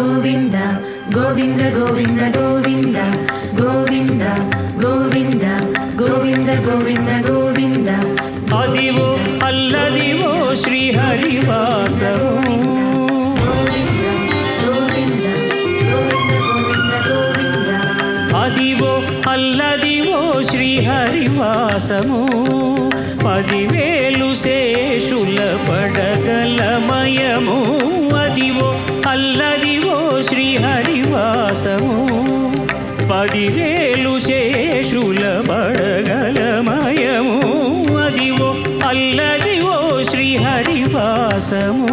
Govinda Govinda Govinda Govinda Govinda Govinda Govinda Govinda Govinda. Adivo Alladivo శ్రీహరివాసము, Adivo Alladivo శ్రీహరివాసము. 10,000 శేషుల పడగలమయము, Adivo Alladivo శ్రీహరివాసము. 10,000 శేషుల పడగలమయము, Adivo Alladivo శ్రీహరివాసము.